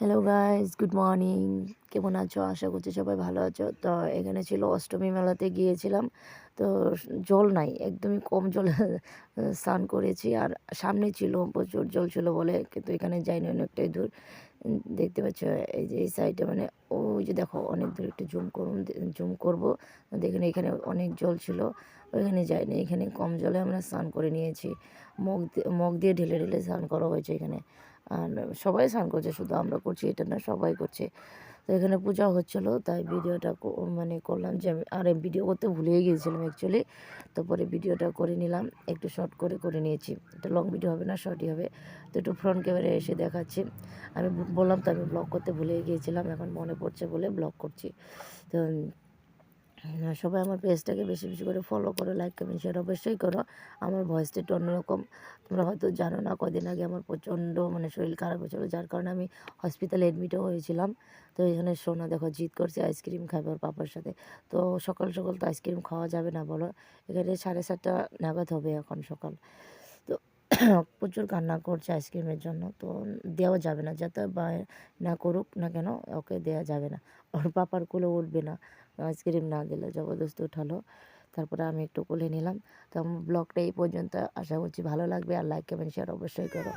Hello guys, good morning. কেমন আছো? আশা করছি সবাই ভালো আছো। তো এখানে ছিল অষ্টমী মেলাতে গিয়েছিলাম। তো জল নাই, একদমই কম জলে স্নান করেছি। আর সামনে ছিল প্রচুর জল ছিল বলে, কিন্তু এখানে যাইনি, অনেকটাই দূর। দেখতে পাচ্ছ এই যে এই সাইডে, মানে ওই যে দেখো অনেক দূর, একটু জুম করবো। দেখেন এখানে অনেক জল ছিল, ওইখানে যাইনি। এখানে কম জলে আমরা স্নান করে নিয়েছি। মগ দিয়ে ঢেলে ঢেলে স্নান করা হয়েছে এখানে। আর সবাই স্নান করছে, শুধু আমরা করছি এটা না, সবাই করছে। তো এখানে পূজা হচ্ছিলো, তাই ভিডিওটা মানে করলাম যে আমি আর ভিডিও করতে ভুলেই গিয়েছিলাম অ্যাকচুয়ালি। তো পরে ভিডিওটা করে নিলাম, একটু শর্ট করে করে নিয়েছি। এটা লং ভিডিও হবে না, শর্টই হবে। তো একটু ফ্রন্ট ক্যামেরায় এসে দেখাচ্ছি। আমি বললাম তো আমি ব্লগ করতে ভুলে গিয়েছিলাম, এখন মনে পড়ছে বলে ব্লগ করছি। তো সবাই আমার পেজটাকে বেশি বেশি করে ফলো করো, লাইক কমেন্ট শেয়ার অবশ্যই করো। আমার ভয়েসটা একটু অন্যরকম, তোমরা হয়তো জানো না। কদিন আগে আমার প্রচণ্ড মানে শরীর খারাপ হয়েছিলো, যার কারণে আমি হসপিটালে অ্যাডমিটও হয়েছিলাম। তো এখানে সোনা দেখো জিদ করছে আইসক্রিম খাবে ওর পাপার সাথে। তো সকাল সকাল তো আইসক্রিম খাওয়া যাবে না বলো, এখানে 7:30 নাগাদ হবে এখন সকাল। তো প্রচুর কান্না করছে আইসক্রিমের জন্য, তো দেওয়া যাবে না, যাতে বা না করুক না কেন, ওকে দেওয়া যাবে না। ওর পাপার কোলে উঠবে না আইসক্রিম না দিলে, জবরদস্তি উঠালো। তারপরে আমি একটু কোলে নিলাম। তো আমার ব্লগটা এই পর্যন্ত, আশা করছি ভালো লাগবে। আর লাইক কমেন্ট শেয়ার অবশ্যই করো।